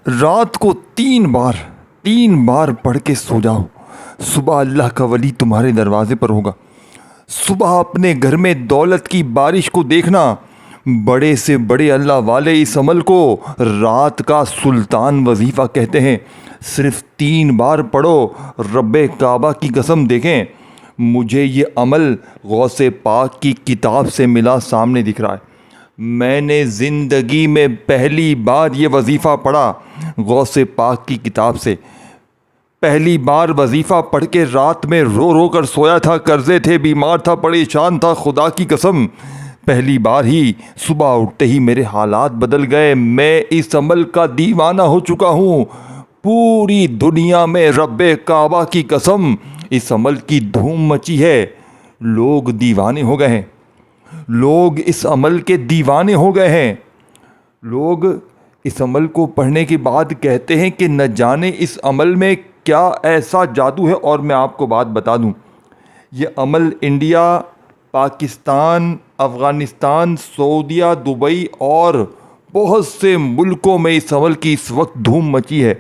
رات کو 3 بار پڑھ کے سو جاؤ. صبح اللہ کا ولی تمہارے دروازے پر ہوگا. صبح اپنے گھر میں دولت کی بارش کو دیکھنا. بڑے سے بڑے اللہ والے اس عمل کو رات کا سلطان وظیفہ کہتے ہیں. صرف 3 بار پڑھو. رب کعبہ کی قسم دیکھیں, مجھے یہ عمل غوث پاک کی کتاب سے ملا, سامنے دکھ رہا ہے. میں نے زندگی میں پہلی بار یہ وظیفہ پڑھا غوث پاک کی کتاب سے. پہلی بار وظیفہ پڑھ کے رات میں رو رو کر سویا تھا. قرضے تھے, بیمار تھا, پریشان تھا. خدا کی قسم پہلی بار ہی صبح اٹھتے ہی میرے حالات بدل گئے. میں اس عمل کا دیوانہ ہو چکا ہوں. پوری دنیا میں رب کعبہ کی قسم اس عمل کی دھوم مچی ہے. لوگ دیوانے ہو گئے ہیں. لوگ اس عمل کے دیوانے ہو گئے ہیں. لوگ اس عمل کو پڑھنے کے بعد کہتے ہیں کہ نہ جانے اس عمل میں کیا ایسا جادو ہے. اور میں آپ کو بات بتا دوں, یہ عمل انڈیا, پاکستان, افغانستان, سعودیہ, دبئی اور بہت سے ملکوں میں اس عمل کی اس وقت دھوم مچی ہے.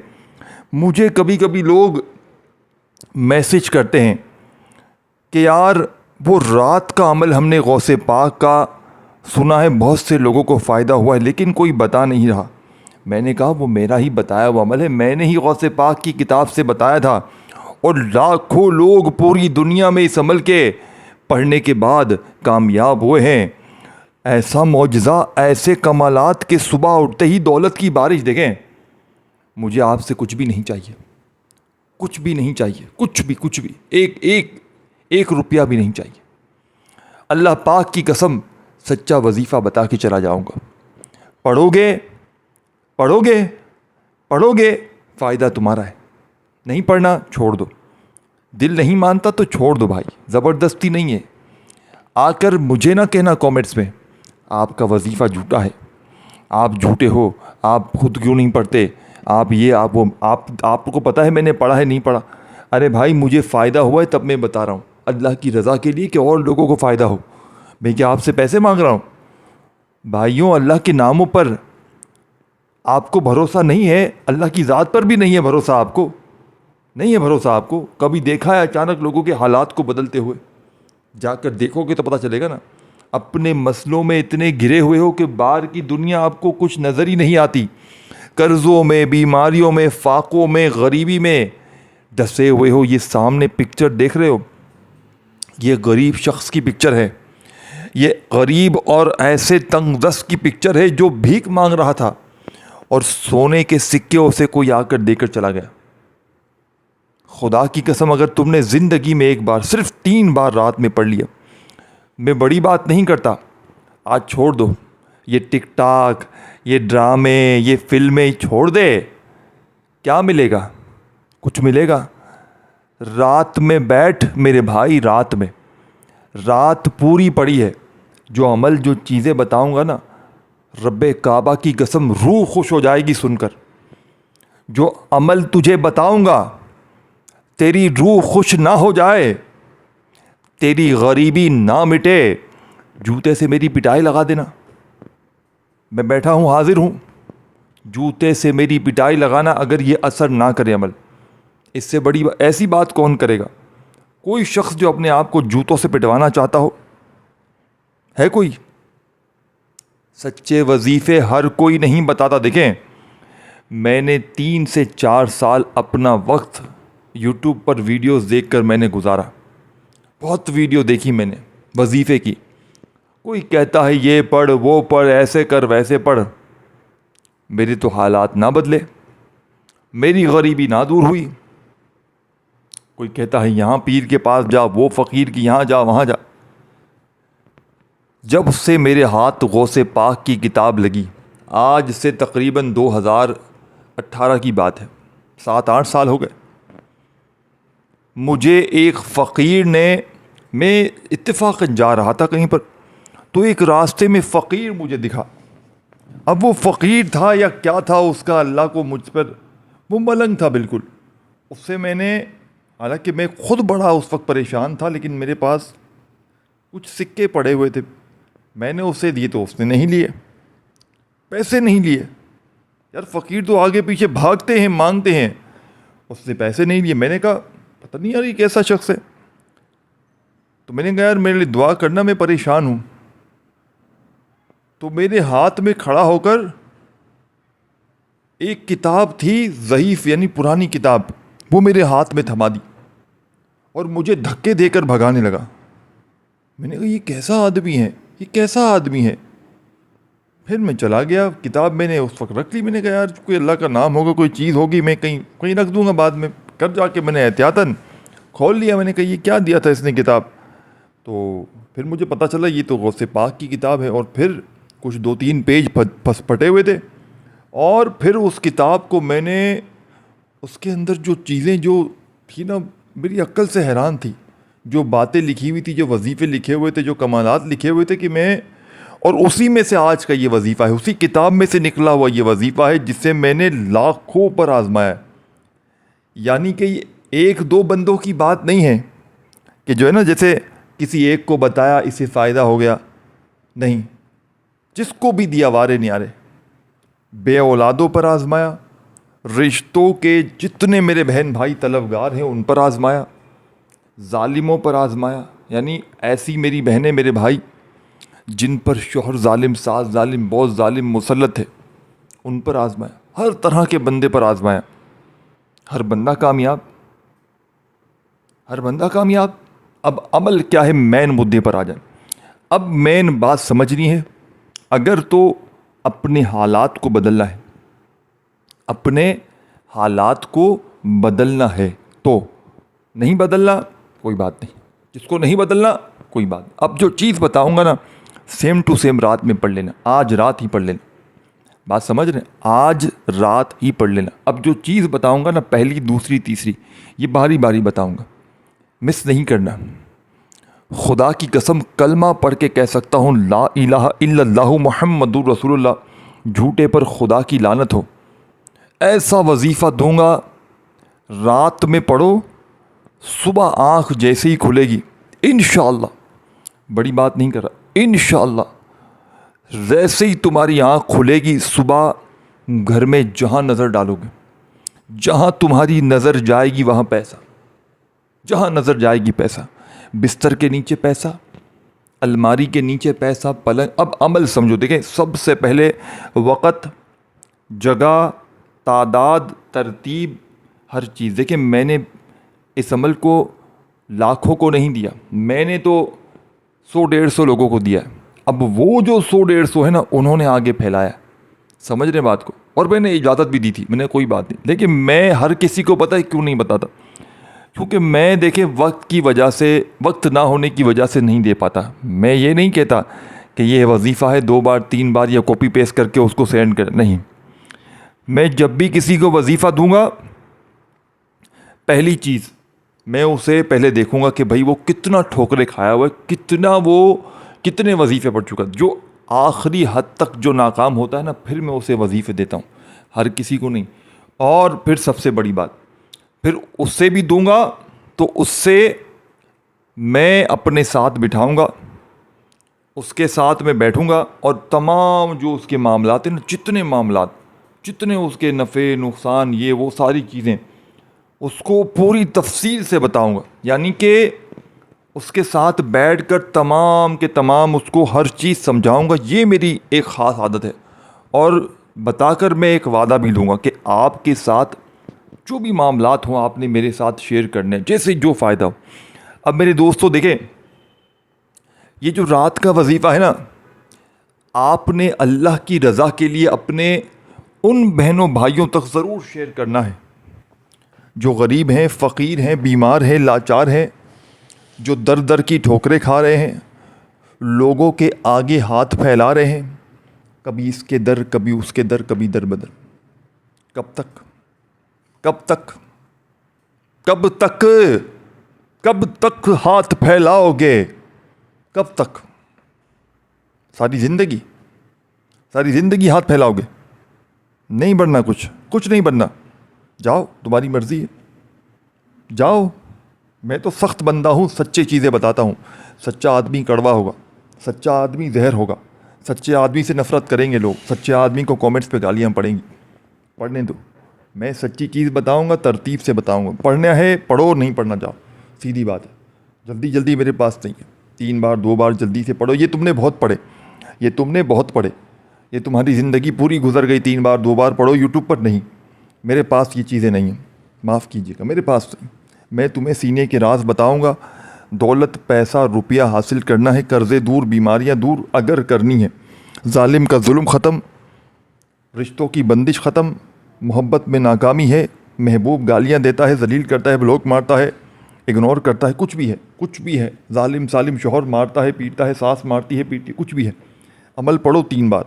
مجھے کبھی کبھی لوگ میسج کرتے ہیں کہ یار وہ رات کا عمل ہم نے غوث پاک کا سنا ہے, بہت سے لوگوں کو فائدہ ہوا ہے, لیکن کوئی بتا نہیں رہا. میں نے کہا وہ میرا ہی بتایا ہوا عمل ہے. میں نے ہی غوث پاک کی کتاب سے بتایا تھا, اور لاکھوں لوگ پوری دنیا میں اس عمل کے پڑھنے کے بعد کامیاب ہوئے ہیں. ایسا معجزہ, ایسے کمالات کہ صبح اٹھتے ہی دولت کی بارش دیکھیں. مجھے آپ سے کچھ بھی نہیں چاہیے, کچھ بھی نہیں چاہیے, کچھ بھی ایک روپیہ بھی نہیں چاہیے. اللہ پاک کی قسم سچا وظیفہ بتا کے چلا جاؤں گا. پڑھو گے فائدہ تمہارا ہے. نہیں پڑھنا چھوڑ دو. دل نہیں مانتا تو چھوڑ دو بھائی, زبردستی نہیں ہے. آ کر مجھے نہ کہنا کومنٹس میں آپ کا وظیفہ جھوٹا ہے, آپ جھوٹے ہو, آپ خود کیوں نہیں پڑھتے, آپ یہ آپ وہ. آپ کو پتہ ہے میں نے پڑھا ہے نہیں پڑھا. ارے بھائی مجھے فائدہ ہوا ہے تب میں بتا رہا ہوں, اللہ کی رضا کے لیے کہ اور لوگوں کو فائدہ ہو. میں کیا آپ سے پیسے مانگ رہا ہوں؟ بھائیوں, اللہ کے ناموں پر آپ کو بھروسہ نہیں ہے, اللہ کی ذات پر بھی نہیں ہے بھروسہ. آپ کو نہیں ہے بھروسہ. آپ کو کبھی دیکھا ہے اچانک لوگوں کے حالات کو بدلتے ہوئے؟ جا کر دیکھو گے تو پتہ چلے گا نا. اپنے مسئلوں میں اتنے گھرے ہوئے ہو کہ باہر کی دنیا آپ کو کچھ نظر ہی نہیں آتی. قرضوں میں, بیماریوں میں, فاقوں میں, غریبی میں ڈسے ہوئے ہو. یہ سامنے پکچر دیکھ رہے ہو, یہ غریب شخص کی پکچر ہے. یہ غریب اور ایسے تنگ دست کی پکچر ہے جو بھیک مانگ رہا تھا, اور سونے کے سکے اسے کوئی آ کر دے کر چلا گیا. خدا کی قسم اگر تم نے زندگی میں ایک بار, صرف 3 بار رات میں پڑھ لیا, میں بڑی بات نہیں کرتا, آج چھوڑ دو. یہ ٹک ٹاک, یہ ڈرامے, یہ فلمیں چھوڑ دے. کیا ملے گا؟ کچھ ملے گا؟ رات میں بیٹھ میرے بھائی, رات پوری پڑی ہے. جو عمل, جو چیزیں بتاؤں گا نا, رب کعبہ کی قسم روح خوش ہو جائے گی سن کر. جو عمل تجھے بتاؤں گا تیری روح خوش نہ ہو جائے, تیری غریبی نہ مٹے, جوتے سے میری پٹائی لگا دینا. میں بیٹھا ہوں, حاضر ہوں. جوتے سے میری پٹائی لگانا اگر یہ اثر نہ کرے عمل. اس سے بڑی ایسی بات کون کرے گا؟ کوئی شخص جو اپنے آپ کو جوتوں سے پٹوانا چاہتا ہو ہے کوئی؟ سچے وظیفے ہر کوئی نہیں بتاتا. دیکھیں, میں نے 3 سے 4 سال اپنا وقت یوٹیوب پر ویڈیوز دیکھ کر میں نے گزارا. بہت ویڈیو دیکھی میں نے وظیفے کی. کوئی کہتا ہے یہ پڑھ, وہ پڑھ, ایسے کر, ویسے پڑھ. میرے تو حالات نہ بدلے, میری غریبی نہ دور ہوئی. کوئی کہتا ہے یہاں پیر کے پاس جا, وہ فقیر کی یہاں جا, وہاں جا. جب سے میرے ہاتھ غوث پاک کی کتاب لگی, آج سے تقریباً 2018 کی بات ہے, 7-8 سال ہو گئے. مجھے ایک فقیر نے, میں اتفاقاً جا رہا تھا کہیں پر, تو ایک راستے میں فقیر مجھے دکھا. اب وہ فقیر تھا یا کیا تھا, اس کا اللہ کو مجھ پر, وہ ملنگ تھا بالکل. اس سے میں نے, حالانکہ میں خود بڑا اس وقت پریشان تھا, لیکن میرے پاس کچھ سکے پڑے ہوئے تھے, میں نے اسے دیے تو اس نے نہیں لیے, پیسے نہیں لیے. یار فقیر تو آگے پیچھے بھاگتے ہیں مانگتے ہیں, اس سے پیسے نہیں لیے. میں نے کہا پتہ نہیں یار یہ کیسا شخص ہے. تو میں نے کہا یار میرے لیے دعا کرنا, میں پریشان ہوں. تو میرے ہاتھ میں کھڑا ہو کر ایک کتاب تھی ضعیف یعنی پرانی کتاب, وہ میرے ہاتھ میں تھما دی اور مجھے دھکے دے کر بھگانے لگا. میں نے کہا یہ کیسا آدمی ہے, یہ کیسا آدمی ہے. پھر میں چلا گیا, کتاب میں نے اس وقت رکھ لی. میں نے کہا یار کوئی اللہ کا نام ہوگا, کوئی چیز ہوگی, میں کہیں رکھ دوں گا بعد میں. کر جا کے میں نے احتیاطاً کھول لیا. میں نے کہا یہ کیا دیا تھا اس نے کتاب. تو پھر مجھے پتہ چلا یہ تو غوث پاک کی کتاب ہے, اور پھر کچھ 2-3 پیج پھٹے ہوئے تھے. اور پھر اس کتاب کو میں نے, اس کے اندر جو چیزیں جو تھی نا میری عقل سے حیران تھی, جو باتیں لکھی ہوئی تھی, جو وظیفے لکھے ہوئے تھے, جو کمالات لکھے ہوئے تھے کہ میں, اور اسی میں سے آج کا یہ وظیفہ ہے, اسی کتاب میں سے نکلا ہوا یہ وظیفہ ہے جس سے میں نے لاکھوں پر آزمایا. یعنی کہ یہ 1-2 بندوں کی بات نہیں ہے کہ جو ہے نا جیسے کسی ایک کو بتایا اس سے فائدہ ہو گیا, نہیں, جس کو بھی دیا وارے نیارے. بے اولادوں پر آزمایا, رشتوں کے جتنے میرے بہن بھائی طلبگار ہیں ان پر آزمایا, ظالموں پر آزمایا, یعنی ایسی میری بہنیں میرے بھائی جن پر شوہر ظالم, ساس ظالم, بہت ظالم مسلط ہے, ان پر آزمایا. ہر طرح کے بندے پر آزمایا. ہر بندہ کامیاب, ہر بندہ کامیاب. اب عمل کیا ہے, مین مدعے پر آ جائیں. اب مین بات سمجھنی ہے. اگر تو اپنے حالات کو بدلنا ہے, اپنے حالات کو بدلنا ہے تو نہیں بدلنا کوئی بات نہیں, جس کو نہیں بدلنا کوئی بات. اب جو چیز بتاؤں گا نا سیم ٹو سیم رات میں پڑھ لینا, آج رات ہی پڑھ لینا. بات سمجھ رہے ہیں, آج رات ہی پڑھ لینا. اب جو چیز بتاؤں گا نا پہلی, دوسری, تیسری, یہ باری باری بتاؤں گا, مس نہیں کرنا. خدا کی قسم کلمہ پڑھ کے کہہ سکتا ہوں لا الہ الا اللہ محمد رسول اللہ, جھوٹے پر خدا کی لعنت ہو. ایسا وظیفہ دوں گا, رات میں پڑھو, صبح آنکھ جیسے ہی کھلے گی انشاءاللہ, بڑی بات نہیں کر رہا, انشاءاللہ جیسے ہی تمہاری آنکھ کھلے گی صبح, گھر میں جہاں نظر ڈالو گے, جہاں تمہاری نظر جائے گی وہاں پیسہ, جہاں نظر جائے گی پیسہ. بستر کے نیچے پیسہ, الماری کے نیچے پیسہ, پلنگ. اب عمل سمجھو, دیکھیں سب سے پہلے وقت, جگہ, تعداد, ترتیب, ہر چیز. دیکھیں میں نے اس عمل کو لاکھوں کو نہیں دیا, میں نے تو 100-150 لوگوں کو دیا ہے. اب وہ جو 100-150 ہے نا انہوں نے آگے پھیلایا, سمجھ رہے بات کو. اور میں نے اجازت بھی دی تھی, میں نے کوئی بات نہیں. لیکن میں ہر کسی کو پتہ ہے کیوں نہیں بتاتا, کیونکہ میں دیکھیں وقت کی وجہ سے, وقت نہ ہونے کی وجہ سے نہیں دے پاتا. میں یہ نہیں کہتا کہ یہ وظیفہ ہے 2 بار 3 بار یا کاپی پیسٹ کر کے اس کو سینڈ کر, نہیں. میں جب بھی کسی کو وظیفہ دوں گا, پہلی چیز میں اسے پہلے دیکھوں گا کہ بھائی وہ کتنا ٹھوکرے کھایا ہوا ہے, کتنے وظیفے پڑھ چکا. جو آخری حد تک جو ناکام ہوتا ہے نا, پھر میں اسے وظیفے دیتا ہوں, ہر کسی کو نہیں. اور پھر سب سے بڑی بات, پھر اس سے بھی دوں گا تو اس سے میں اپنے ساتھ بٹھاؤں گا, اس کے ساتھ میں بیٹھوں گا, اور تمام جو اس کے معاملات ہیں نا, جتنے معاملات, جتنے اس کے نفع نقصان, یہ وہ ساری چیزیں اس کو پوری تفصیل سے بتاؤں گا. یعنی کہ اس کے ساتھ بیٹھ کر تمام کے تمام اس کو ہر چیز سمجھاؤں گا. یہ میری ایک خاص عادت ہے. اور بتا کر میں ایک وعدہ بھی لوں گا کہ آپ کے ساتھ جو بھی معاملات ہوں آپ نے میرے ساتھ شیئر کرنے, جیسے جو فائدہ ہو. اب میرے دوستو دیکھیں, یہ جو رات کا وظیفہ ہے نا, آپ نے اللہ کی رضا کے لیے اپنے ان بہنوں بھائیوں تک ضرور شیئر کرنا ہے جو غریب ہیں, فقیر ہیں, بیمار ہیں, لاچار ہیں, جو در در کی ٹھوکریں کھا رہے ہیں, لوگوں کے آگے ہاتھ پھیلا رہے ہیں, کبھی اس کے در, کبھی اس کے در, کبھی در بدر. کب تک, کب تک, کب تک, کب تک ہاتھ پھیلاؤ گے, کب تک؟ ساری زندگی, ساری زندگی ہاتھ پھیلاؤ گے؟ نہیں بننا, کچھ نہیں بننا. جاؤ, تمہاری مرضی ہے, جاؤ. میں تو سخت بندہ ہوں, سچی چیزیں بتاتا ہوں. سچا آدمی کڑوا ہوگا, سچا آدمی زہر ہوگا, سچے آدمی سے نفرت کریں گے لوگ, سچے آدمی کو کامنٹس پہ گالیاں پڑیں گی. پڑھنے دو. میں سچی چیز بتاؤں گا, ترتیب سے بتاؤں گا. پڑھنا ہے پڑھو, نہیں پڑھنا جاؤ, سیدھی بات ہے. جلدی جلدی میرے پاس نہیں ہے. 3 بار 2 بار جلدی سے پڑھو. یہ تم نے بہت پڑھے, یہ تم نے بہت پڑھے, یہ تمہاری زندگی پوری گزر گئی. 3 بار 2 بار پڑھو یوٹیوب پر. نہیں, میرے پاس یہ چیزیں نہیں ہیں, معاف کیجیے گا, میرے پاس نہیں. میں تمہیں سینے کے راز بتاؤں گا. دولت, پیسہ, روپیہ حاصل کرنا ہے, قرضے دور, بیماریاں دور اگر کرنی ہے, ظالم کا ظلم ختم, رشتوں کی بندش ختم, محبت میں ناکامی ہے, محبوب گالیاں دیتا ہے, ذلیل کرتا ہے, بلاک مارتا ہے, اگنور کرتا ہے, کچھ بھی ہے, کچھ بھی ہے, ظالم سالم شوہر مارتا ہے, پیٹتا ہے, ساس مارتی ہے, پیٹتی ہے, کچھ بھی ہے. عمل پڑھو 3 بار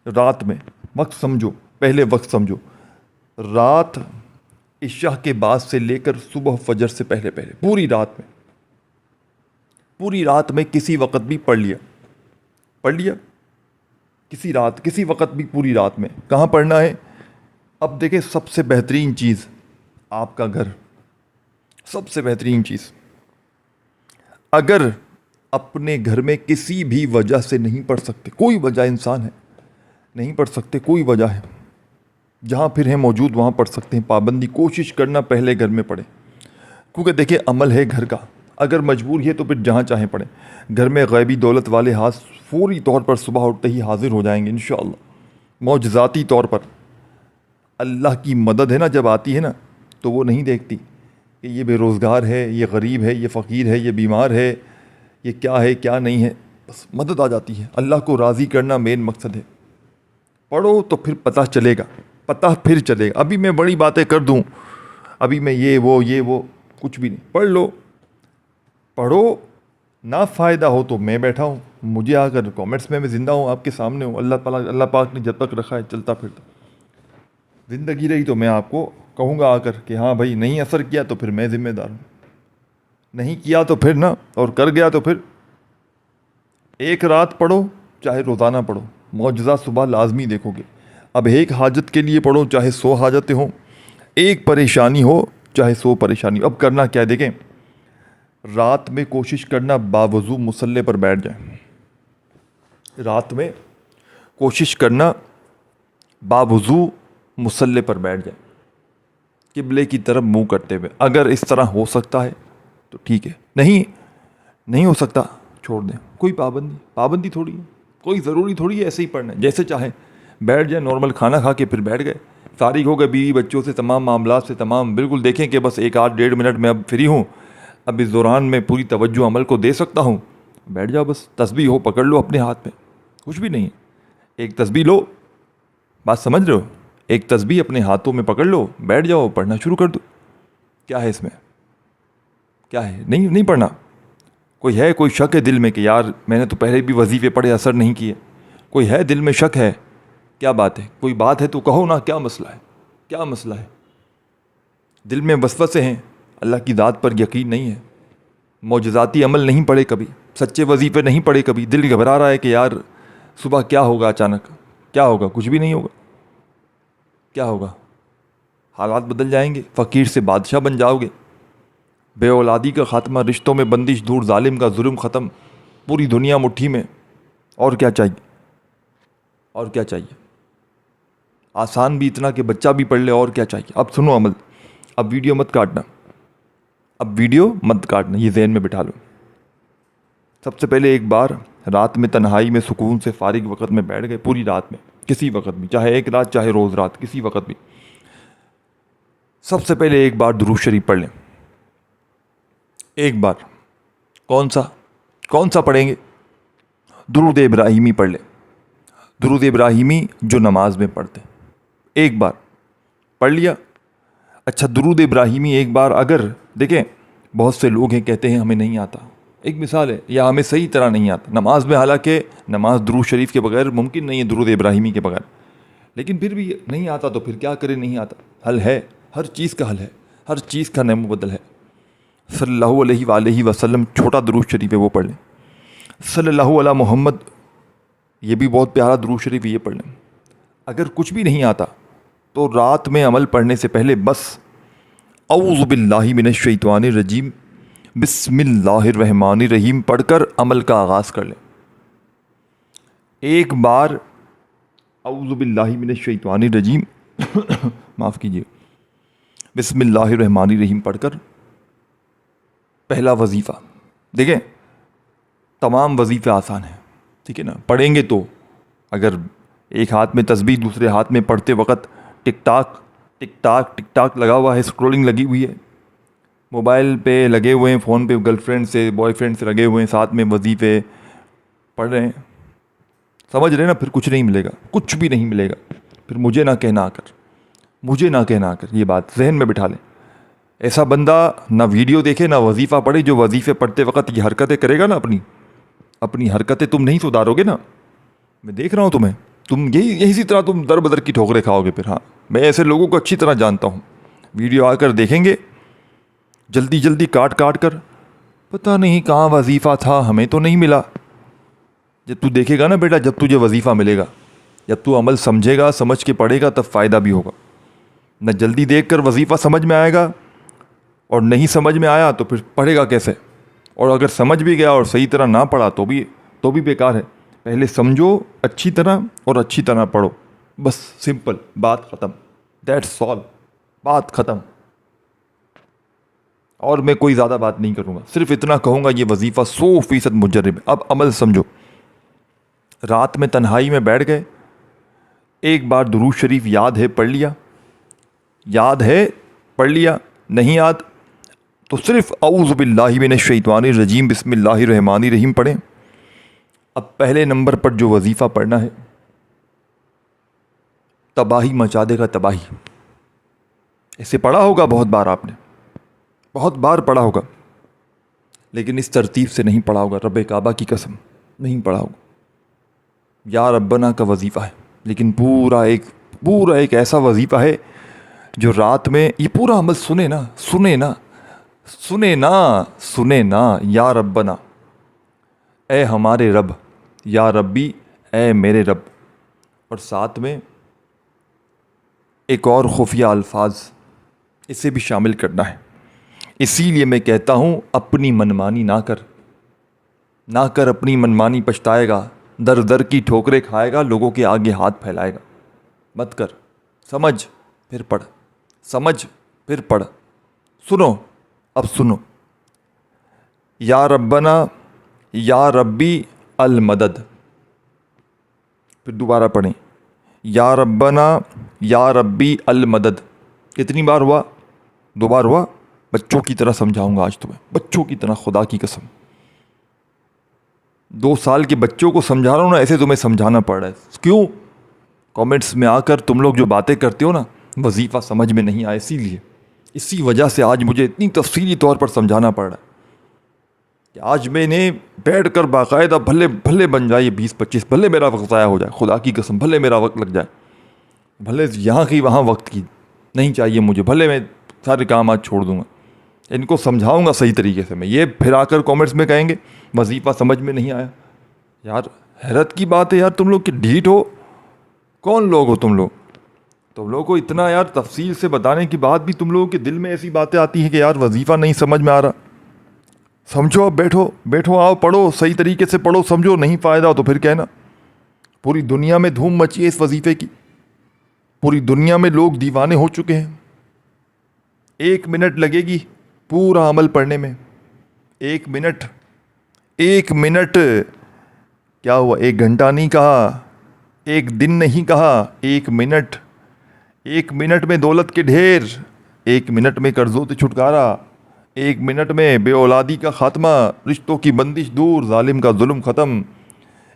رات میں. وقت سمجھو, پہلے وقت سمجھو. رات عشاء کے بعد سے لے کر صبح فجر سے پہلے پہلے پوری رات میں, پوری رات میں کسی وقت بھی پڑھ لیا کسی رات, کسی وقت بھی پوری رات میں. کہاں پڑھنا ہے؟ اب دیکھیں, سب سے بہترین چیز آپ کا گھر, سب سے بہترین چیز. اگر اپنے گھر میں کسی بھی وجہ سے نہیں پڑھ سکتے, کوئی وجہ انسان ہے نہیں پڑھ سکتے, کوئی وجہ ہے, جہاں پھر ہیں موجود وہاں پڑھ سکتے ہیں. پابندی کوشش کرنا پہلے گھر میں پڑھیں, کیونکہ دیکھیں عمل ہے گھر کا. اگر مجبور ہے تو پھر جہاں چاہیں پڑھیں. گھر میں غیبی دولت والے ہاتھ فوری طور پر صبح اٹھتے ہی حاضر ہو جائیں گے انشاءاللہ, معجزاتی طور پر. اللہ کی مدد ہے نا جب آتی ہے نا, تو وہ نہیں دیکھتی کہ یہ بے روزگار ہے, یہ غریب ہے, یہ فقیر ہے, یہ بیمار ہے, یہ کیا ہے کیا نہیں ہے. بس مدد آ جاتی ہے. اللہ کو راضی کرنا مین مقصد ہے. پڑھو تو پھر پتہ چلے گا, پتہ پھر چلے گا. ابھی میں بڑی باتیں کر دوں, ابھی میں یہ وہ کچھ بھی نہیں. پڑھ لو, پڑھو, نہ فائدہ ہو تو میں بیٹھا ہوں, مجھے آ کر کامنٹس میں زندہ ہوں, آپ کے سامنے ہوں. اللہ پاک نے جب تک رکھا ہے چلتا پھرتا زندگی رہی تو میں آپ کو کہوں گا آ کر کہ ہاں بھائی نہیں اثر کیا تو پھر میں ذمہ دار ہوں, نہیں کیا تو پھر نہ, اور کر گیا تو پھر. ایک رات پڑھو چاہے روزانہ پڑھو, معجزہ صبح لازمی دیکھو گے. اب ایک حاجت کے لیے پڑھو چاہے 100 حاجتیں ہوں, ایک پریشانی ہو چاہے 100 پریشانی ہو. اب کرنا کیا ہے دیکھیں, رات میں کوشش کرنا باوضو مصلی پر بیٹھ جائیں. رات میں کوشش کرنا باوضو مصلی پر بیٹھ جائیں, قبلے کی طرف منہ کرتے ہوئے. اگر اس طرح ہو سکتا ہے تو ٹھیک ہے, نہیں ہو سکتا چھوڑ دیں. کوئی پابندی تھوڑی ہے, کوئی ضروری تھوڑی ہے ایسے ہی پڑھنا ہے. جیسے چاہیں بیٹھ جائیں, نارمل کھانا کھا کے پھر بیٹھ گئے, فارغ ہو گئے بیوی بچوں سے, تمام معاملات سے, تمام بالکل دیکھیں کہ بس 1-8-1.5 منٹ میں اب فری ہوں, اب اس دوران میں پوری توجہ عمل کو دے سکتا ہوں, بیٹھ جاؤ. بس تسبیح ہو پکڑ لو اپنے ہاتھ میں, کچھ بھی نہیں ہے. ایک تسبیح لو, بات سمجھ رہے ہو, ایک تسبیح اپنے ہاتھوں میں پکڑ لو, بیٹھ جاؤ, پڑھنا شروع کر دو. کیا ہے اس میں, کیا ہے؟ نہیں پڑھنا. کوئی شک ہے دل میں کہ یار میں نے تو پہلے بھی وظیفے پڑھے اثر نہیں کیے, کوئی ہے دل میں شک ہے, کیا بات ہے؟ کوئی بات ہے تو کہو نا, کیا مسئلہ ہے, کیا مسئلہ ہے؟ دل میں وسوسے ہیں, اللہ کی ذات پر یقین نہیں ہے, معجزاتی عمل نہیں پڑھے کبھی, سچے وظیفے نہیں پڑھے کبھی, دل گھبرا رہا ہے کہ یار صبح کیا ہوگا, اچانک کیا ہوگا, کچھ بھی نہیں ہوگا. کیا ہوگا؟ حالات بدل جائیں گے, فقیر سے بادشاہ بن جاؤ گے, بے اولادی کا خاتمہ, رشتوں میں بندش دور, ظالم کا ظلم ختم, پوری دنیا مٹھی میں. اور کیا چاہیے, اور کیا چاہیے؟ آسان بھی اتنا کہ بچہ بھی پڑھ لے, اور کیا چاہیے؟ اب سنو عمل, اب ویڈیو مت کاٹنا, یہ ذہن میں بٹھا لو. سب سے پہلے ایک بار رات میں تنہائی میں سکون سے فارغ وقت میں بیٹھ گئے, پوری رات میں کسی وقت بھی, چاہے ایک رات چاہے روز رات, کسی وقت بھی. سب سے پہلے ایک بار درود شریف پڑھ لیں, ایک بار. کون سا پڑھیں گے؟ درود ابراہیمی پڑھ لیں, درود ابراہیمی جو نماز میں پڑھتے ہیں, ایک بار پڑھ لیا. اچھا, درود ابراہیمی ایک بار, اگر دیکھیں بہت سے لوگ ہیں کہتے ہیں ہمیں نہیں آتا, ایک مثال ہے, یا ہمیں صحیح طرح نہیں آتا نماز میں, حالانکہ نماز درود شریف کے بغیر ممکن نہیں ہے, درود ابراہیمی کے بغیر, لیکن پھر بھی نہیں آتا تو پھر کیا کریں, نہیں آتا, حل ہے, ہر چیز کا حل ہے, ہر چیز کا نعم و بدل ہے. صلی اللہ علیہ وآلہ وسلم چھوٹا درود شریف ہے, وہ پڑھ لیں. صلی اللہ علی محمد, یہ بھی بہت پیارا درود شریف ہے, یہ پڑھ لیں. اگر کچھ بھی نہیں آتا تو رات میں عمل پڑھنے سے پہلے بس اعوذ باللہ من الشیطان الرجیم بسم اللہ الرحمن الرحیم پڑھ کر عمل کا آغاز کر لیں. ایک بار اعوذ باللہ من الشیطان الرجیم معاف کیجیے، بسم اللہ الرحمن الرحیم پڑھ کر پہلا وظیفہ. دیکھیں تمام وظیفے آسان ہیں، ٹھیک ہے نا. پڑھیں گے تو اگر ایک ہاتھ میں تسبیح دوسرے ہاتھ میں پڑھتے وقت tick tock tick tock tick tock لگا ہوا ہے، اسکرولنگ لگی ہوئی ہے، موبائل پہ لگے ہوئے ہیں، فون پہ گرل فرینڈ سے بوائے فرینڈ سے لگے ہوئے ہیں، ساتھ میں وظیفے پڑھ رہے ہیں، سمجھ رہے ہیں نا، پھر کچھ نہیں ملے گا، کچھ بھی نہیں ملے گا. پھر مجھے نہ کہنا آ کر یہ بات ذہن میں بٹھا لیں. ایسا بندہ نہ ویڈیو دیکھے نہ وظیفہ پڑھے جو وظیفے پڑھتے وقت یہ حرکتیں کرے گا نا، اپنی حرکتیں تم نہیں سدھارو گے نا. میں دیکھ رہا ہوں تمہیں، تم یہی طرح تم در بدر کی ٹھوکریں کھاؤ گے. پھر ہاں میں ایسے لوگوں کو اچھی طرح جانتا ہوں، ویڈیو آ کر دیکھیں گے جلدی کاٹ کر، پتہ نہیں کہاں وظیفہ تھا، ہمیں تو نہیں ملا. جب تو دیکھے گا نا بیٹا، جب تجھے وظیفہ ملے گا، جب تو عمل سمجھے گا، سمجھ کے پڑھے گا، تب فائدہ بھی ہوگا. نہ جلدی دیکھ کر وظیفہ سمجھ میں آئے گا، اور نہیں سمجھ میں آیا تو پھر پڑھے گا کیسے؟ اور اگر سمجھ بھی گیا اور صحیح طرح نہ پڑھا تو بھی بیکار ہے. پہلے سمجھو اچھی طرح اور اچھی طرح پڑھو، بس سمپل، بات ختم. دیٹس آل، بات ختم. اور میں کوئی زیادہ بات نہیں کروں گا، صرف اتنا کہوں گا یہ وظیفہ 100% مجرب ہے. اب عمل سمجھو. رات میں تنہائی میں بیٹھ گئے، ایک بار درود شریف یاد ہے پڑھ لیا، نہیں یاد تو صرف اعوذ باللہ من الشیطان الرجیم بسم اللہ الرحمن الرحیم پڑھیں. اب پہلے نمبر پر جو وظیفہ پڑھنا ہے، تباہی مچا دے گا، تباہی. اسے پڑھا ہوگا بہت بار، آپ نے بہت بار پڑھا ہوگا، لیکن اس ترتیب سے نہیں پڑھا ہوگا. رب کعبہ کی قسم نہیں پڑھا ہوگا. یا ربنا کا وظیفہ ہے، لیکن پورا ایک ایسا وظیفہ ہے جو رات میں یہ پورا عمل سنے نا. یا ربنا، اے ہمارے رب، یا ربی، اے میرے رب. اور ساتھ میں ایک اور خفیہ الفاظ اسے بھی شامل کرنا ہے. اسی لیے میں کہتا ہوں اپنی منمانی نہ کر اپنی منمانی، پچھتائے گا، در کی ٹھوکریں کھائے گا، لوگوں کے آگے ہاتھ پھیلائے گا. مت کر. سمجھ پھر پڑھ، سمجھ پھر پڑھ. سنو، اب سنو. یا ربنا، یا ربی المدد. پھر دوبارہ پڑھیں، یا ربنا، یا ربی المدد. کتنی بار ہوا؟ 2 بار ہوا. بچوں کی طرح سمجھاؤں گا آج تمہیں، بچوں کی طرح، خدا کی قسم. 2 سال کے بچوں کو سمجھا رہا ہوں نا، ایسے تمہیں سمجھانا پڑ رہا ہے. کیوں؟ کامنٹس میں آ کر تم لوگ جو باتیں کرتے ہو نا، وظیفہ سمجھ میں نہیں آیا، اسی وجہ سے آج مجھے اتنی تفصیلی طور پر سمجھانا پڑ رہا ہے کہ آج میں نے بیٹھ کر باقاعدہ، بھلے بن جائے 20-25، بھلے میرا وقت ضائع ہو جائے، خدا کی قسم، بھلے میرا وقت لگ جائے، بھلے یہاں کی وہاں وقت کی نہیں چاہیے مجھے، بھلے میں سارے کام آج چھوڑ دوں گا، ان کو سمجھاؤں گا صحیح طریقے سے. میں یہ پھر آ کر کامنٹس میں کہیں گے وظیفہ سمجھ میں نہیں آیا. یار حیرت کی بات ہے یار، تم لوگ کہ ڈھیٹ ہو. کون لوگ ہو تم لوگوں کو اتنا یار تفصیل سے بتانے کی بعد بھی تم لوگوں کے دل میں ایسی باتیں آتی ہیں کہ یار وظیفہ نہیں سمجھ میں آ رہا. سمجھو، اب بیٹھو، آؤ پڑھو، صحیح طریقے سے پڑھو، سمجھو. نہیں فائدہ ہو تو پھر کہنا. پوری دنیا میں دھوم مچی ہے اس وظیفے کی، پوری دنیا میں لوگ دیوانے ہو چکے ہیں. 1 منٹ لگے گی پورا عمل پڑھنے میں. 1 منٹ کیا ہوا؟ 1 گھنٹہ نہیں کہا، 1 دن نہیں کہا، 1 منٹ. 1 منٹ میں دولت کے ڈھیر، 1 منٹ میں قرضوں سے چھٹکارا، 1 منٹ میں بے اولادی کا خاتمہ، رشتوں کی بندش دور، ظالم کا ظلم ختم.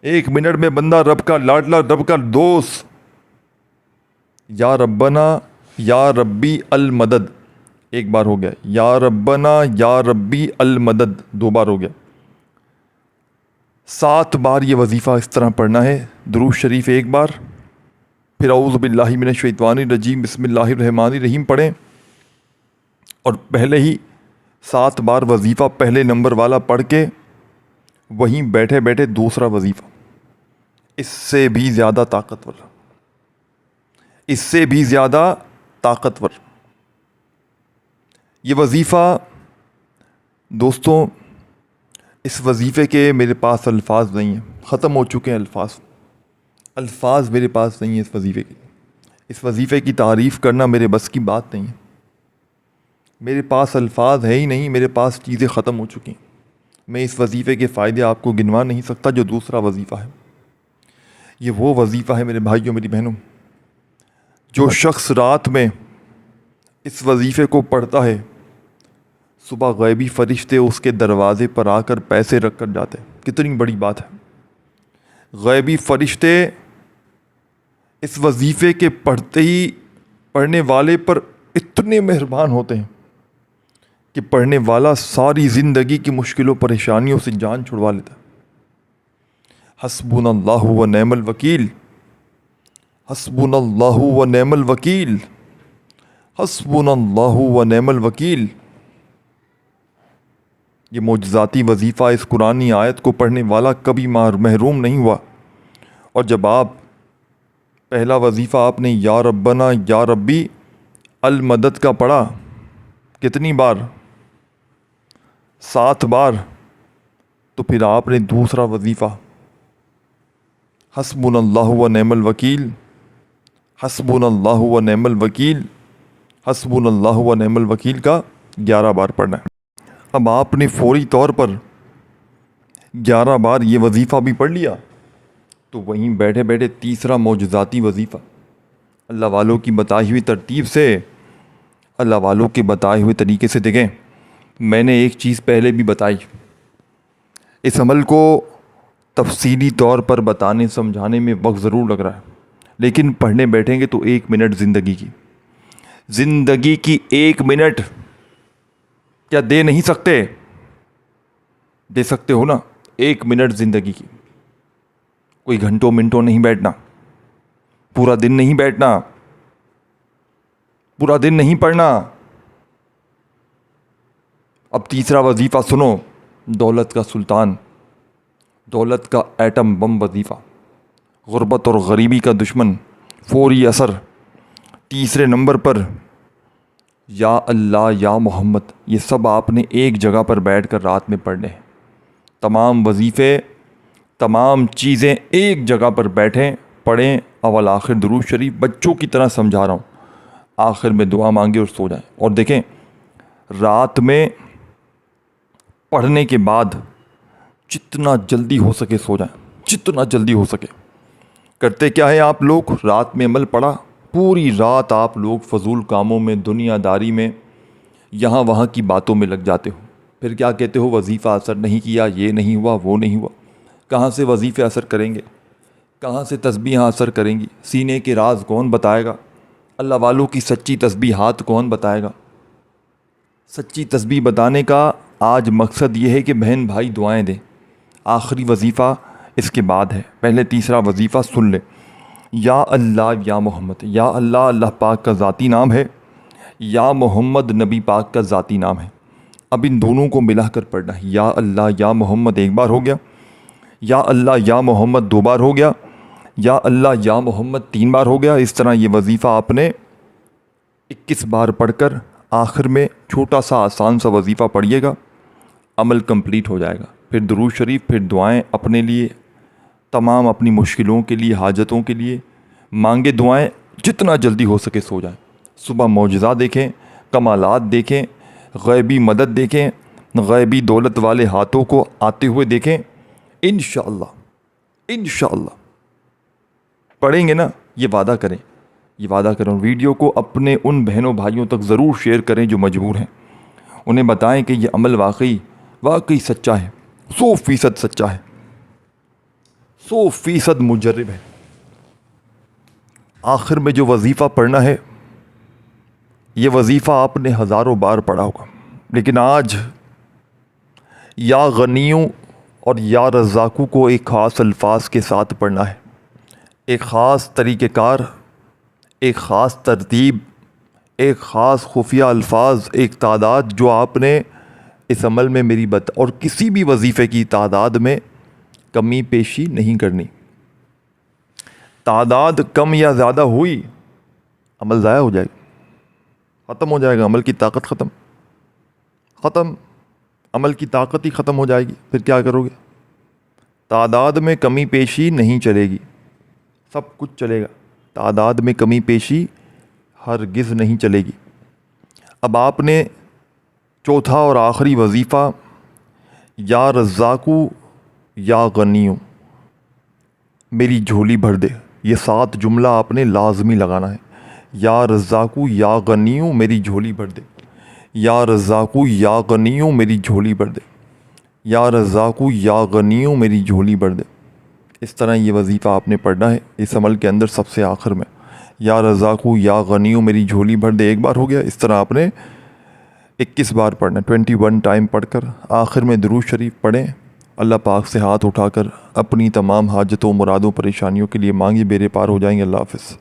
1 منٹ میں بندہ رب کا لاڈلا، رب کا دوست. یا ربنا، یا ربی المدد. 1 بار ہو گیا. یا ربنا، یا ربی المدد 2 بار ہو گیا. 7 بار یہ وظیفہ اس طرح پڑھنا ہے. درود شریف 1 بار، پھر اعوذ باللہ من الشیطان الرجیم بسم اللہ الرحمن الرحیم پڑھیں، اور پہلے ہی 7 بار وظیفہ پہلے نمبر والا پڑھ کے وہیں بیٹھے بیٹھے دوسرا وظیفہ، اس سے بھی زیادہ طاقتور. یہ وظیفہ دوستوں، اس وظیفے کے میرے پاس الفاظ نہیں ہیں، ختم ہو چکے ہیں الفاظ میرے پاس نہیں ہیں اس وظیفے کے. اس وظیفے کی تعریف کرنا میرے بس کی بات نہیں ہے، میرے پاس الفاظ ہے ہی نہیں، میرے پاس چیزیں ختم ہو چکی ہیں۔ میں اس وظیفے کے فائدے آپ کو گنوا نہیں سکتا جو دوسرا وظیفہ ہے۔ یہ وہ وظیفہ ہے میرے بھائیوں میری بہنوں، جو شخص رات میں اس وظیفے کو پڑھتا ہے، صبح غیبی فرشتے اس کے دروازے پر آ کر پیسے رکھ کر جاتے ہیں۔ کتنی بڑی بات ہے! غیبی فرشتے اس وظیفے کے پڑھنے والے پر اتنے مہربان ہوتے ہیں کہ پڑھنے والا ساری زندگی کی مشکلوں پریشانیوں سے جان چھڑوا لیتا ہے۔ حسبنا اللہ و نعم الوکیل، حسبنا اللہ و نعم الوکیل، حسبنا اللہ و نعم الوکیل۔ یہ معجزاتی وظیفہ اس قرآنی آیت کو پڑھنے والا کبھی محروم نہیں ہوا۔ اور جب پہلا وظیفہ آپ نے یا ربنا یا ربی المدد کا پڑھا، کتنی بار؟ 7 بار۔ تو پھر آپ نے دوسرا وظیفہ حسبنا اللہ و نعم الوکیل، حسبنا اللہ و نعم الوکیل، حسبنا اللہ و نعم الوکیل کا 11 بار پڑھنا ہے۔ اب آپ نے فوری طور پر 11 بار یہ وظیفہ بھی پڑھ لیا، تو وہیں بیٹھے بیٹھے تیسرا معجزاتی وظیفہ اللہ والوں کی بتائی ہوئی ترتیب سے، اللہ والوں کے بتائے ہوئے طریقے سے دیکھیں۔ میں نے ایک چیز پہلے بھی بتائی، اس عمل کو تفصیلی طور پر بتانے سمجھانے میں وقت ضرور لگ رہا ہے، لیکن پڑھنے بیٹھیں گے تو 1 منٹ زندگی کی 1 منٹ کیا دے نہیں سکتے؟ دے سکتے ہو نا، 1 منٹ زندگی کی۔ کوئی گھنٹوں منٹوں نہیں بیٹھنا، پورا دن نہیں بیٹھنا، پورا دن نہیں پڑھنا۔ اب تیسرا وظیفہ سنو، دولت کا سلطان، دولت کا ایٹم بم وظیفہ، غربت اور غریبی کا دشمن، فوری اثر۔ تیسرے نمبر پر یا اللہ یا محمد، یہ سب آپ نے ایک جگہ پر بیٹھ کر رات میں پڑھنے ہیں۔ تمام وظیفے، تمام چیزیں ایک جگہ پر بیٹھیں پڑھیں، اول آخر درود شریف، بچوں کی طرح سمجھا رہا ہوں، آخر میں دعا مانگے اور سو جائیں۔ اور دیکھیں، رات میں پڑھنے کے بعد جتنا جلدی ہو سکے سو جائیں، جتنا جلدی ہو سکے۔ کرتے کیا ہے آپ لوگ؟ رات میں عمل پڑھا، پوری رات آپ لوگ فضول کاموں میں، دنیا داری میں، یہاں وہاں کی باتوں میں لگ جاتے ہو۔ پھر کیا کہتے ہو؟ وظیفہ اثر نہیں کیا، یہ نہیں ہوا، وہ نہیں ہوا۔ کہاں سے وظیفے اثر کریں گے؟ کہاں سے تسبیحاں اثر کریں گی؟ سینے کے راز کون بتائے گا؟ اللہ والوں کی سچی تسبیحات کون بتائے گا؟ سچی تسبیح بتانے کا آج مقصد یہ ہے کہ بہن بھائی دعائیں دیں۔ آخری وظیفہ اس کے بعد ہے، پہلے تیسرا وظیفہ سن لے۔ یا اللہ یا محمد، یا اللہ اللہ پاک کا ذاتی نام ہے، یا محمد نبی پاک کا ذاتی نام ہے۔ اب ان دونوں کو ملا کر پڑھنا ہے۔ یا اللہ یا محمد 1 بار ہو گیا، یا اللہ یا محمد 2 بار ہو گیا، یا اللہ یا محمد 3 بار ہو گیا۔ اس طرح یہ وظیفہ آپ نے 21 بار پڑھ کر آخر میں چھوٹا سا آسان سا وظیفہ پڑھیے گا، عمل کمپلیٹ ہو جائے گا۔ پھر درود شریف، پھر دعائیں اپنے لیے، تمام اپنی مشکلوں کے لیے، حاجتوں کے لیے مانگے دعائیں، جتنا جلدی ہو سکے سو جائیں۔ صبح معجزہ دیکھیں، کمالات دیکھیں، غیبی مدد دیکھیں، غیبی دولت والے ہاتھوں کو آتے ہوئے دیکھیں۔ انشاءاللہ انشاءاللہ پڑھیں گے نا، یہ وعدہ کریں، یہ وعدہ کریں۔ ویڈیو کو اپنے ان بہنوں بھائیوں تک ضرور شیئر کریں جو مجبور ہیں، انہیں بتائیں کہ یہ عمل واقعی سچا ہے، 100% سچا ہے، 100% مجرب ہے۔ آخر میں جو وظیفہ پڑھنا ہے، یہ وظیفہ آپ نے ہزاروں بار پڑھا ہوگا، لیکن آج یا غنیوں اور یا رزاقوں کو ایک خاص الفاظ کے ساتھ پڑھنا ہے، ایک خاص طریقہ کار، ایک خاص ترتیب، ایک خاص خفیہ الفاظ، ایک تعداد جو آپ نے اس عمل میں میری اور کسی بھی وظیفے کی تعداد میں کمی پیشی نہیں کرنی۔ تعداد کم یا زیادہ ہوئی، عمل ضائع ہو جائے گا، ختم ہو جائے گا، عمل کی طاقت ختم، عمل کی طاقت ہی ختم ہو جائے گی۔ پھر کیا کرو گے؟ تعداد میں کمی پیشی نہیں چلے گی، سب کچھ چلے گا۔ تعداد میں کمی پیشی ہرگز نہیں چلے گی۔ اب آپ نے چوتھا اور آخری وظیفہ یا رزاقو یا غنیو میری جھولی بھر دے، یہ 7 جملہ آپ نے لازمی لگانا ہے۔ یا رزاقو یا غنیو میری جھولی بھر دے، یا رزاقو یا غنیو میری جھولی بھر دے، یا رزاقو یا غنیو میری جھولی بھر دے۔ اس طرح یہ وظیفہ آپ نے پڑھنا ہے اس عمل کے اندر سب سے آخر میں، یا رزاقو یا غنیو میری جھولی بھر دے ایک بار ہو گیا، اس طرح آپ نے 21 بار پڑھنا ہے، 21 ٹائم پڑھ کر آخر میں درود شریف پڑھیں۔ اللہ پاک سے ہاتھ اٹھا کر اپنی تمام حاجتوں، مرادوں، پریشانیوں کے لیے مانگی، بیرے پار ہو جائیں گے۔ اللہ حافظ۔